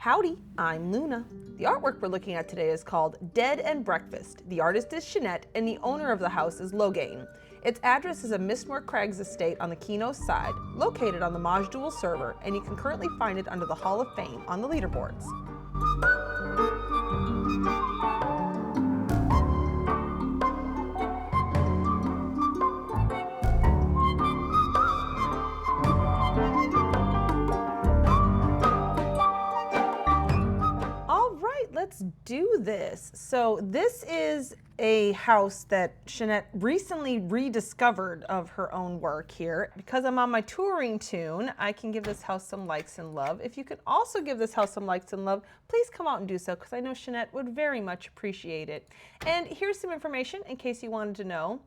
Howdy, I'm Luna. The artwork we're looking at today is called Dead and Breakfast. The artist is Shanette and the owner of the house is Loganne. Its address is a Mistmoore Crags estate on the Qeynos side, located on the Maj'Dul server, and you can currently find it under the Hall of Fame on the leaderboards. Let's do this. So this is a house that Shanette recently rediscovered of her own work here. Because I'm on my touring tune, I can give this house some likes and love. If you can also give this house some likes and love, please come out and do so, because I know Shanette would very much appreciate it. And here's some information in case you wanted to know.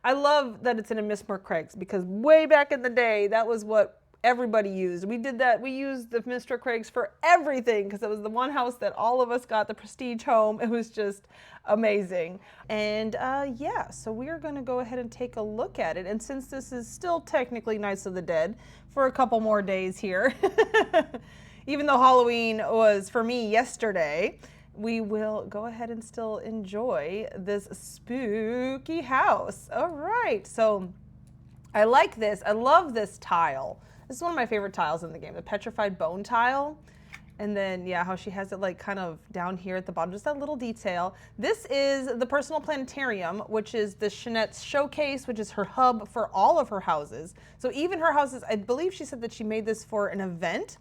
I love that it's in a Mistmoore Crags, because way back in the day, that was what everybody used. We did that. We used the Mistmoore Crags for everything because it was the one house that all of us got the prestige home. It was just amazing. And yeah, so we're going to go ahead and take a look at it. And since this is still technically Nights of the Dead for a couple more days here, even though Halloween was for me yesterday, we will go ahead and still enjoy this spooky house. All right. So I like this. I love this tile. This is one of my favorite tiles in the game, the petrified bone tile. And then, yeah, how she has it like kind of down here at the bottom, just that little detail. This is the personal planetarium, which is the Shanette's showcase, which is her hub for all of her houses. So even her houses, I believe she said that she made this for an event,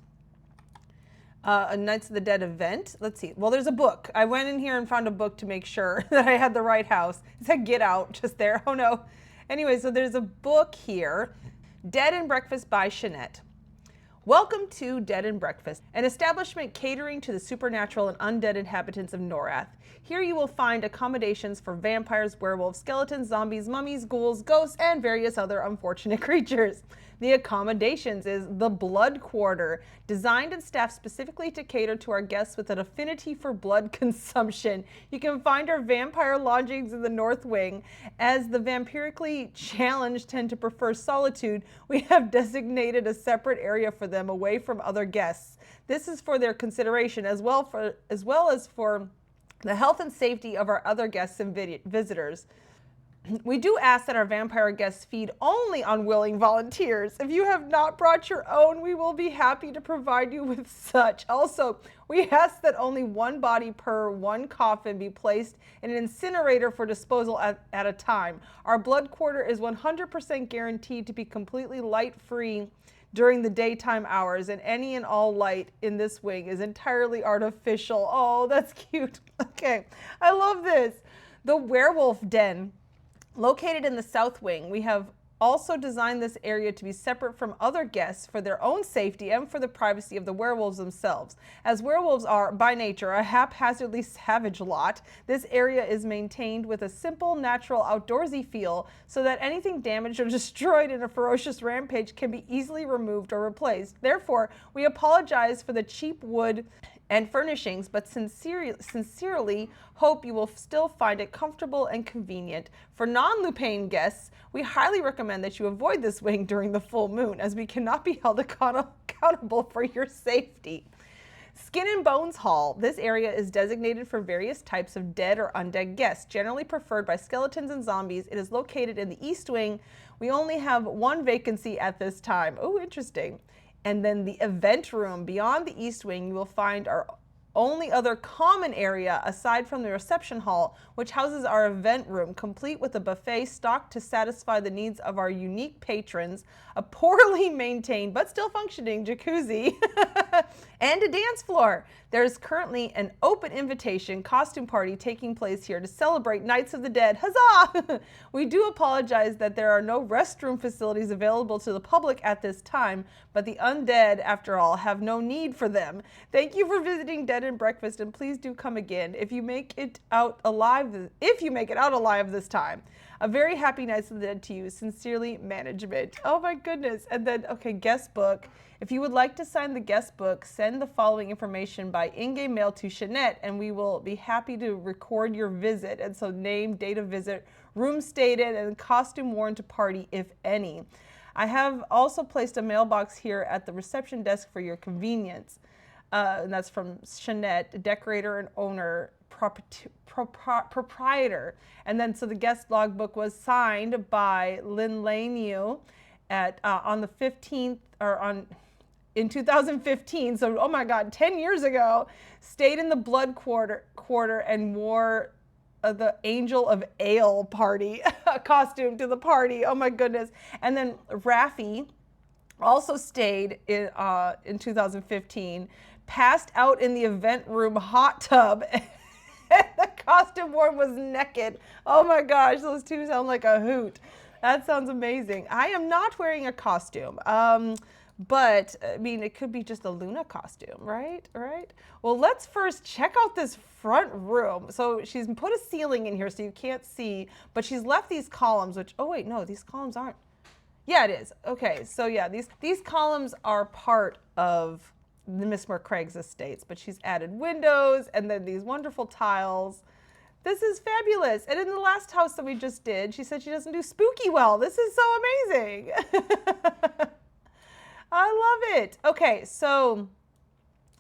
a Nights of the Dead event. Let's see. Well, there's a book. I went in here and found a book to make sure that I had the right house. It said Get Out just there. Oh no. Anyway, so there's a book here. Dead and Breakfast by Shanette. Welcome to Dead and Breakfast, an establishment catering to the supernatural and undead inhabitants of Norath. Here you will find accommodations for vampires, werewolves, skeletons, zombies, mummies, ghouls, ghosts, and various other unfortunate creatures. The accommodations is the Blood Quarter, designed and staffed specifically to cater to our guests with an affinity for blood consumption. You can find our vampire lodgings in the North Wing. As the vampirically challenged tend to prefer solitude, we have designated a separate area for them away from other guests. This is for their consideration as well as for the health and safety of our other guests and visitors. We do ask that our vampire guests feed only on willing volunteers. If you have not brought your own, we will be happy to provide you with such. Also, we ask that only one body per one coffin be placed in an incinerator for disposal at a time. Our blood quarter is 100% guaranteed to be completely light-free during the daytime hours, and any and all light in this wing is entirely artificial. Oh, that's cute. Okay, I love this. The werewolf den. Located in the South Wing, we have also designed this area to be separate from other guests for their own safety and for the privacy of the werewolves themselves. As werewolves are, by nature, a haphazardly savage lot, this area is maintained with a simple, natural, outdoorsy feel so that anything damaged or destroyed in a ferocious rampage can be easily removed or replaced. Therefore, we apologize for the cheap wood and furnishings, but sincerely hope you will still find it comfortable and convenient. For non-Lupane guests, we highly recommend that you avoid this wing during the full moon, as we cannot be held accountable for your safety. Skin and Bones Hall. This area is designated for various types of dead or undead guests, generally preferred by skeletons and zombies. It is located in the East Wing. We only have one vacancy at this time. Oh, interesting. And then the event room. Beyond the East Wing, you will find our only other common area aside from the reception hall, which houses our event room, complete with a buffet stocked to satisfy the needs of our unique patrons, a poorly maintained but still functioning jacuzzi, and a dance floor. There is currently an open invitation costume party taking place here to celebrate Nights of the Dead. Huzzah! We do apologize that there are no restroom facilities available to the public at this time, but the undead, after all, have no need for them. Thank you for visiting Dead and Breakfast, and please do come again if you make it out alive this time. A very happy Nights of the Dead to you. Sincerely, Management. Oh my goodness. And then, okay, guest book. If you would like to sign the guest book, send the following information by in-game mail to Shanette, and we will be happy to record your visit. And so name, date of visit, room stayed in, and costume worn to party, if any. I have also placed a mailbox here at the reception desk for your convenience. And that's from Shanette, decorator and owner, proprietor. And then so the guest logbook was signed by Lynn Laniu at on the 15th or on in 2015. So oh my God, 10 years ago, stayed in the blood quarter and wore the Angel of Ale party costume to the party. Oh my goodness. And then Raffi also stayed in 2015, passed out in the event room hot tub. The costume worn was naked. Oh my gosh, those two sound like a hoot. That sounds amazing. I am not wearing a costume. But I mean, it could be just a Luna costume, right? Right? Well, let's first check out this front room. So she's put a ceiling in here so you can't see, but she's left these columns, which, oh wait, no, these columns aren't. Yeah, it is. Okay, so yeah, these columns are part of the Mistmoore Crags estates, but she's added windows and then these wonderful tiles. This is fabulous. And in the last house that we just did, she said she doesn't do spooky well. This is so amazing. I love it. Okay, so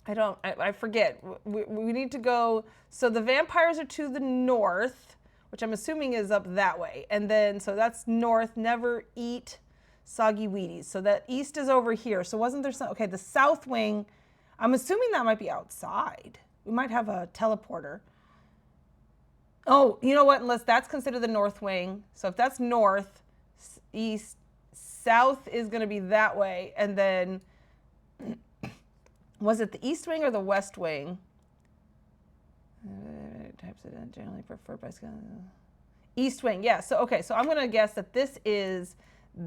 I forget. We need to go. So the vampires are to the north, which I'm assuming is up that way. And then, so that's north, never eat soggy Wheaties. So that east is over here. So wasn't there some, okay, the south wing, I'm assuming that might be outside. We might have a teleporter. Oh, you know what? Unless that's considered the north wing. So if that's north, east, south is going to be that way. And then, was it the east wing or the west wing? Types of generally preferred by east wing. Yeah. So, okay. So I'm going to guess that this is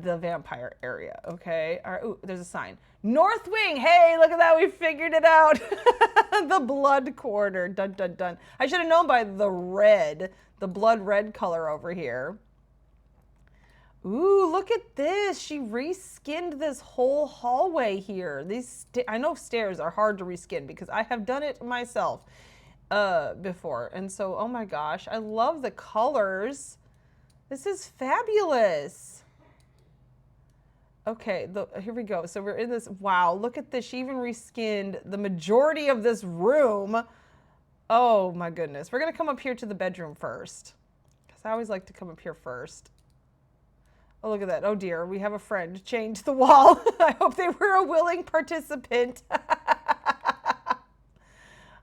the vampire area. Okay. All right. Ooh, there's a sign. North wing. Hey, look at that. We figured it out. The blood quarter. Dun, dun, dun. I should have known by the red, the blood red color over here. Ooh, look at this. She reskinned this whole hallway here. I know stairs are hard to reskin because I have done it myself before. And so, oh my gosh, I love the colors. This is fabulous. Okay, here we go. So we're in this, wow, look at this. She even reskinned the majority of this room. Oh my goodness. We're going to come up here to the bedroom first because I always like to come up here first. Oh, look at that. Oh, dear. We have a friend chained to the wall. I hope they were a willing participant.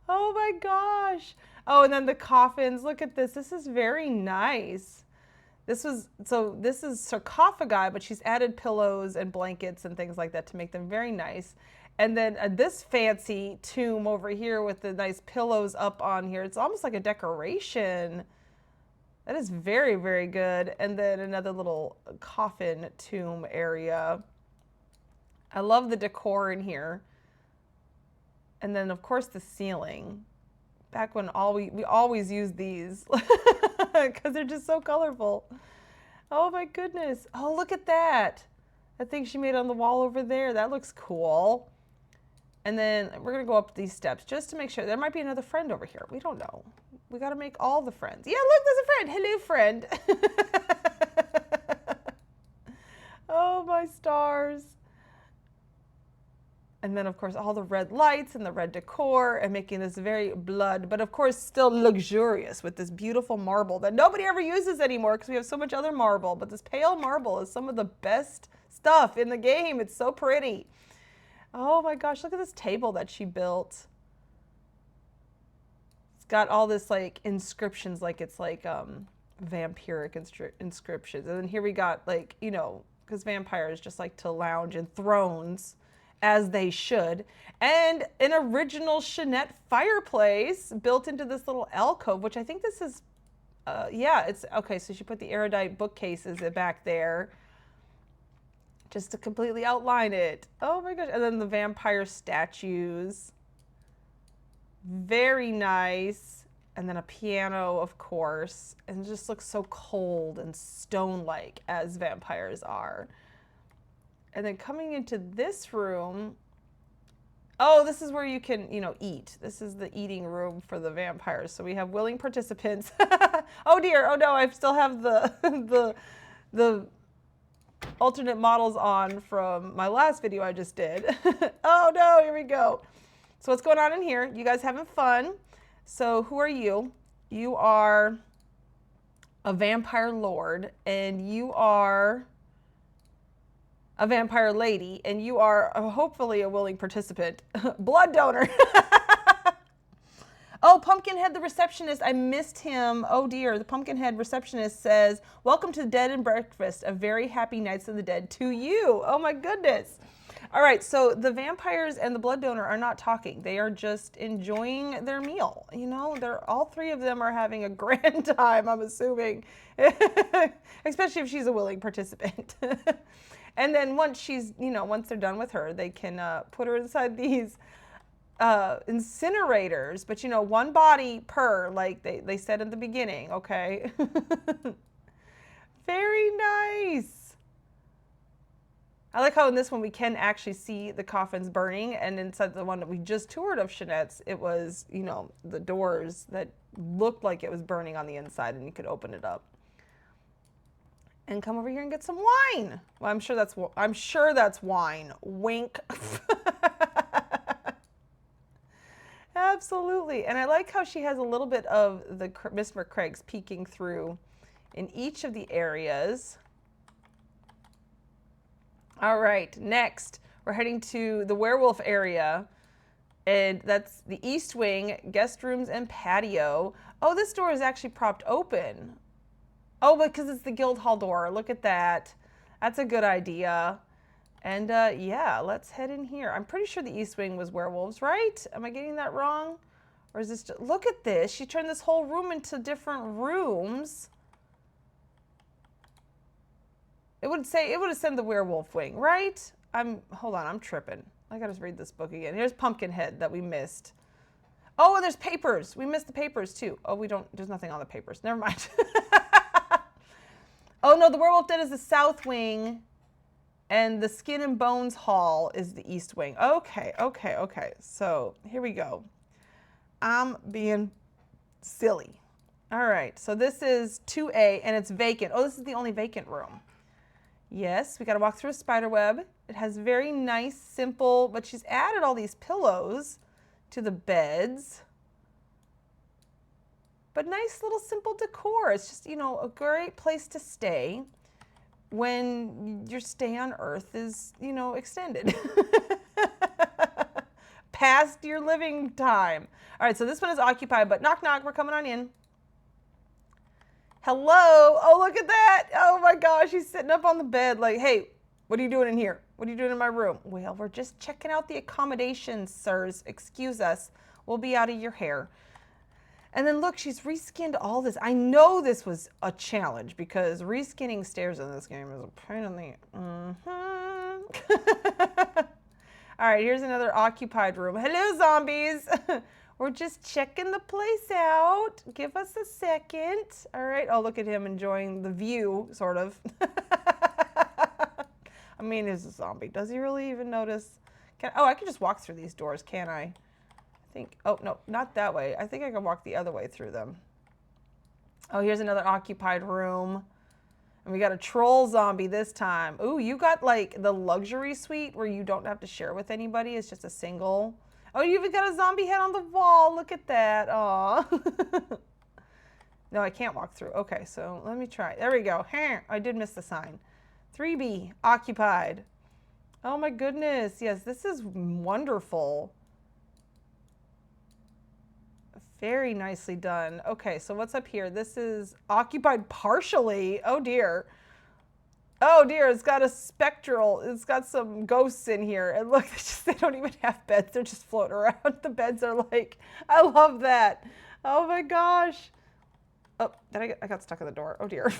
Oh, my gosh. Oh, and then the coffins. Look at this. This is very nice. This is sarcophagi, but she's added pillows and blankets and things like that to make them very nice. And then this fancy tomb over here with the nice pillows up on here. It's almost like a decoration. That is very, very good. And then another little coffin tomb area. I love the decor in here. And then, of course, the ceiling. Back when we always use these because they're just so colorful. Oh, my goodness. Oh, look at that. That thing she made on the wall over there. That looks cool. And then we're going to go up these steps just to make sure. There might be another friend over here. We don't know. We got to make all the friends. Yeah, look, there's a friend. Hello, friend. Oh, my stars. And then, of course, all the red lights and the red decor and making this very blood, but of course, still luxurious with this beautiful marble that nobody ever uses anymore because we have so much other marble. But this pale marble is some of the best stuff in the game. It's so pretty. Oh, my gosh. Look at this table that she built. Got all this like inscriptions, like it's like vampiric inscriptions. And then here we got like, you know, because vampires just like to lounge in thrones as they should. And an original Shanette fireplace built into this little alcove, which I think this is, yeah, it's okay. So she put the erudite bookcases back there just to completely outline it. Oh my gosh. And then the vampire statues. Very nice. And then a piano, of course. And it just looks so cold and stone-like as vampires are. And then coming into this room, oh, this is where you can, you know, eat. This is the eating room for the vampires. So we have willing participants. Oh dear, oh no, I still have the alternate models on from my last video I just did. Oh no, here we go. So what's going on in here? You guys having fun? So who are you? You are a vampire lord, and you are a vampire lady, and you are hopefully a willing participant. Blood donor. Oh, Pumpkinhead the receptionist, I missed him. Oh dear, the Pumpkinhead receptionist says, welcome to the Dead and Breakfast, a very happy Nights of the Dead to you. Oh my goodness. All right, so the vampires and the blood donor are not talking. They are just enjoying their meal. You know, all three of them are having a grand time, I'm assuming. Especially if she's a willing participant. And then once she's, you know, once they're done with her, they can put her inside these incinerators, but you know, one body per, like they said in the beginning, okay? Very nice. I like how in this one we can actually see the coffins burning, and inside the one that we just toured of Shanette's, it was, you know, the doors that looked like it was burning on the inside, and you could open it up. And come over here and get some wine. Well, I'm sure that's wine. Wink. Absolutely. And I like how she has a little bit of the Mistmoore Crags peeking through in each of the areas. All right, next we're heading to the werewolf area, and that's the east wing, guest rooms and patio. Oh, this door is actually propped open. Oh, because it's the guild hall door. Look at that. That's a good idea. And yeah, let's head in here. I'm pretty sure the east wing was werewolves, right? Am I getting that wrong? Or is this just, look at this. She turned this whole room into different rooms. It would have said the werewolf wing, right? Hold on, I'm tripping. I gotta read this book again. Here's Pumpkinhead that we missed. Oh, and there's papers. We missed the papers too. Oh, there's nothing on the papers. Never mind. Oh no, the werewolf den is the south wing. And the Skin and Bones Hall is the east wing. Okay. So here we go. I'm being silly. All right, so this is 2A, and it's vacant. Oh, this is the only vacant room. Yes, we got to walk through a spider web. It has very nice, simple, but she's added all these pillows to the beds. But nice little simple decor. It's just, you know, a great place to stay when your stay on Earth is, you know, extended. Past your living time. All right, so this one is occupied, but knock, knock, we're coming on in. Hello. Oh, look at that. Oh my gosh, he's sitting up on the bed like, hey, what are you doing in here? What are you doing in my room? Well, we're just checking out the accommodations, sirs. Excuse us. We'll be out of your hair. And then look, she's reskinned all this. I know this was a challenge because reskinning stairs in this game is a pain in the... All right, here's another occupied room. Hello, zombies. We're just checking the place out. Give us a second. All right. Oh, look at him enjoying the view, sort of. I mean, he's a zombie. Does he really even notice? I can just walk through these doors, can't I? Oh, no, not that way. I think I can walk the other way through them. Oh, here's another occupied room. And we got a troll zombie this time. Ooh, you got like the luxury suite where you don't have to share with anybody. It's just a single. Oh, you even got a zombie head on the wall. Look at that. Aw. No, I can't walk through. Okay, so let me try. There we go. I did miss the sign. 3B, occupied. Oh my goodness. Yes, this is wonderful. Very nicely done. Okay, so what's up here? This is occupied partially. Oh dear. Oh dear, it's got a spectral, it's got some ghosts in here. And look, they don't even have beds. They're just floating around. The beds are like, I love that. Oh my gosh. Oh, I got stuck in the door. Oh dear.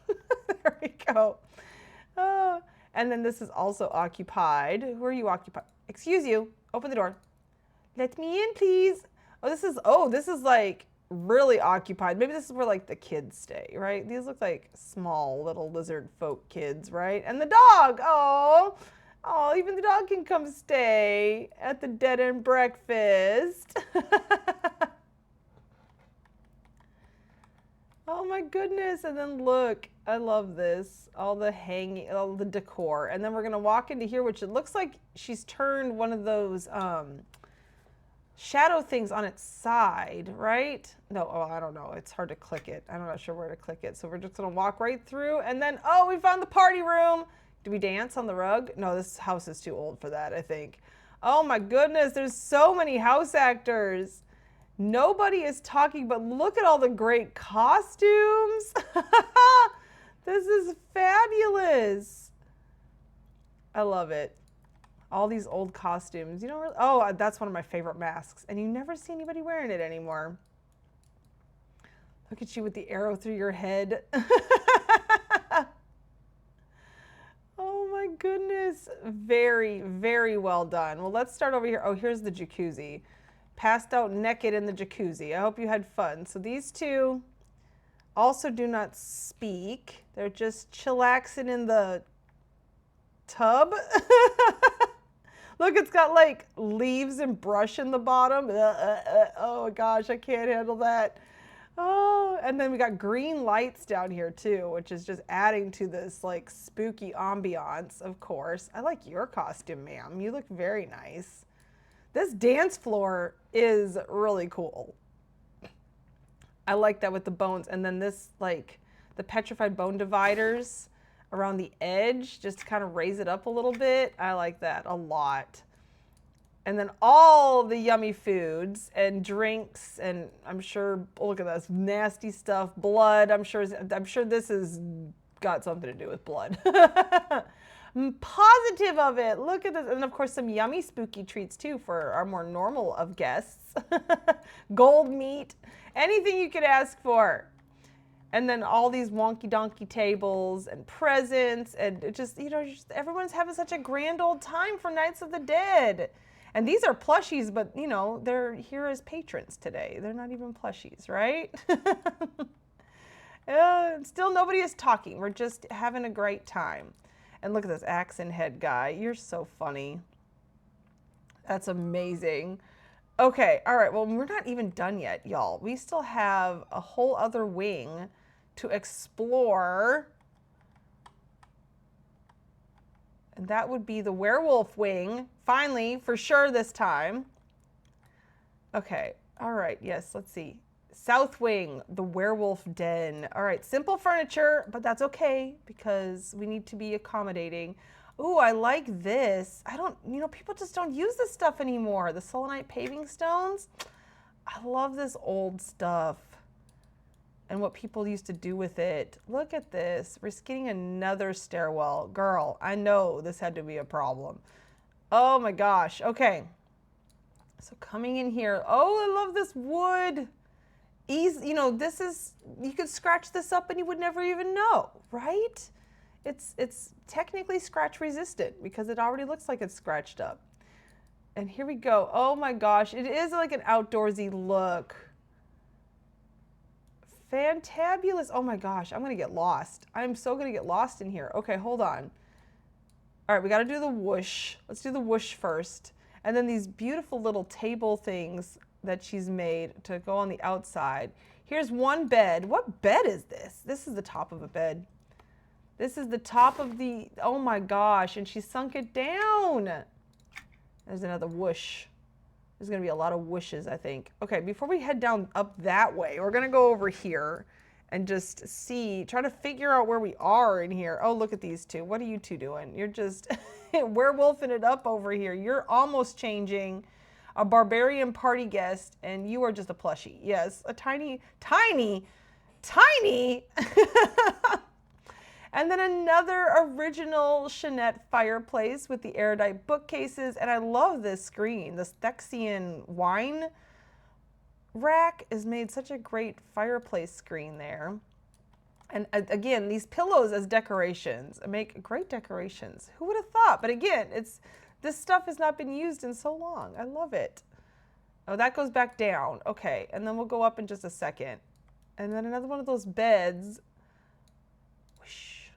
There we go. Oh, and then this is also occupied. Who are you occupied? Excuse you. Open the door. Let me in, please. Oh, this is like really occupied. Maybe this is where like the kids stay, right? These look like small little lizard folk kids, right? And the dog. Oh, even the dog can come stay at the Dead and Breakfast. Oh my goodness. And then look, I love this. All the hanging, all the decor. And then we're going to walk into here, which it looks like she's turned one of those, shadow things on its side, right? No, oh, I don't know. It's hard to click it. I'm not sure where to click it. So we're just gonna walk right through and then, oh, we found the party room. Do we dance on the rug? No, this house is too old for that, I think. Oh my goodness, there's so many house actors. Nobody is talking, but look at all the great costumes. This is fabulous. I love it. All these old costumes. You don't really, oh, that's one of my favorite masks. And you never see anybody wearing it anymore. Look at you with the arrow through your head. Oh my goodness. Very, very well done. Well, let's start over here. Oh, here's the jacuzzi. Passed out naked in the jacuzzi. I hope you had fun. So these two also do not speak. They're just chillaxing in the tub. Look, it's got like leaves and brush in the bottom. Oh gosh, I can't handle that. Oh, and then we got green lights down here too, which is just adding to this like spooky ambiance, of course. I like your costume, ma'am. You look very nice. This dance floor is really cool. I like that with the bones. And then this, like, the petrified bone dividers around the edge, just to kind of raise it up a little bit. I like that a lot. And then all the yummy foods and drinks, and I'm sure, oh, look at this nasty stuff, blood. I'm sure this has got something to do with blood. I'm positive of it. Look at this. And of course, some yummy spooky treats too for our more normal of guests. Gold meat, anything you could ask for. And then all these wonky donkey tables and presents, and it just, you know, everyone's having such a grand old time for Nights of the Dead. And these are plushies, but you know, they're here as patrons today. They're not even plushies, right? Still nobody is talking. We're just having a great time. And look at this axe and head guy. You're so funny. That's amazing. Okay, all right, well, we're not even done yet, y'all. We still have a whole other wing to explore. And that would be the werewolf wing. Finally, for sure this time. Okay, all right, yes, let's see. South wing, the werewolf den. All right, simple furniture, but that's okay because we need to be accommodating. Ooh, I like this. I don't, you know, people just don't use this stuff anymore. The selenite paving stones. I love this old stuff and what people used to do with it. Look at this. We're getting another stairwell. Girl, I know this had to be a problem. Oh my gosh. Okay. So coming in here. Oh, I love this wood. You know, this is, you could scratch this up and you would never even know, right? It's technically scratch resistant because it already looks like it's scratched up. And here we go. Oh my gosh, it is like an outdoorsy look. Fantabulous. Oh my gosh, I'm gonna get lost. I'm so gonna get lost in here. Okay, hold on. All right, we gotta do the whoosh. Let's do the whoosh first. And then these beautiful little table things that she's made to go on the outside. Here's one bed. What bed is this? This is the top of a bed. This is the top of the, oh my gosh, and she sunk it down. There's another whoosh. There's gonna be a lot of whooshes, I think. Okay, before we head down up that way, we're gonna go over here and just see, try to figure out where we are in here. Oh, look at these two. What are you two doing? You're just werewolfing it up over here. You're almost changing a barbarian party guest, and you are just a plushie. Yes, a tiny, tiny, tiny. And then another original Shanette fireplace with the erudite bookcases. And I love this screen. This Thexian wine rack is made such a great fireplace screen there. And again, these pillows as decorations make great decorations. Who would have thought? But again, this stuff has not been used in so long. I love it. Oh, that goes back down. Okay, and then we'll go up in just a second. And then another one of those beds. Whoosh,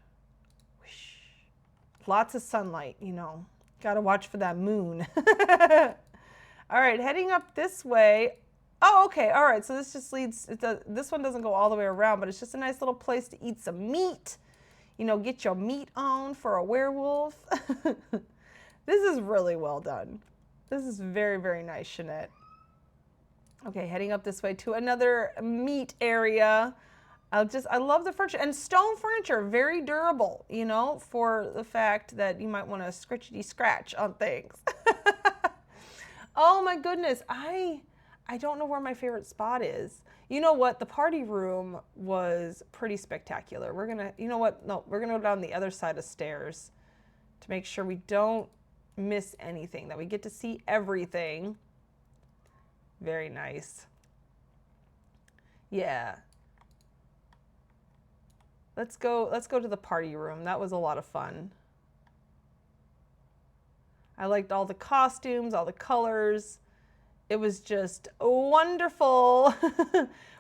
whoosh. Lots of sunlight, you know. Gotta watch for that moon. All right, heading up this way. Oh, okay, all right, so this just leads, this one doesn't go all the way around, but it's just a nice little place to eat some meat. You know, get your meat on for a werewolf. This is really well done. This is very, very nice, Shanette. Okay, heading up this way to another meat area. I love the furniture, and stone furniture, very durable, you know, for the fact that you might want to scratchity scratch on things. Oh my goodness, I don't know where my favorite spot is. You know what? The party room was pretty spectacular. We're gonna, you know what? No, we're gonna go down the other side of stairs to make sure we don't miss anything, that we get to see everything. Very nice. Yeah. Let's go to the party room. That was a lot of fun. I liked all the costumes, all the colors. It was just wonderful.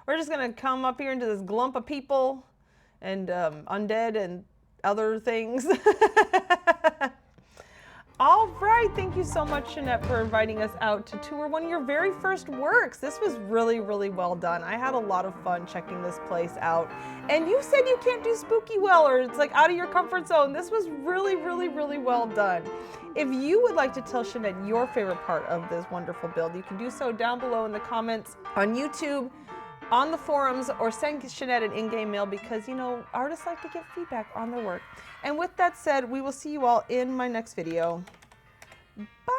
We're just gonna come up here into this glump of people and undead and other things. All right, thank you so much, Shanette, for inviting us out to tour one of your very first works. This was really, really well done. I had a lot of fun checking this place out. And you said you can't do spooky well, or it's like out of your comfort zone. This was really, really, really well done. If you would like to tell Shanette your favorite part of this wonderful build, you can do so down below in the comments on YouTube, on the forums, or send Shanette an in-game mail, because, you know, artists like to get feedback on their work. And with that said, we will see you all in my next video. Bye!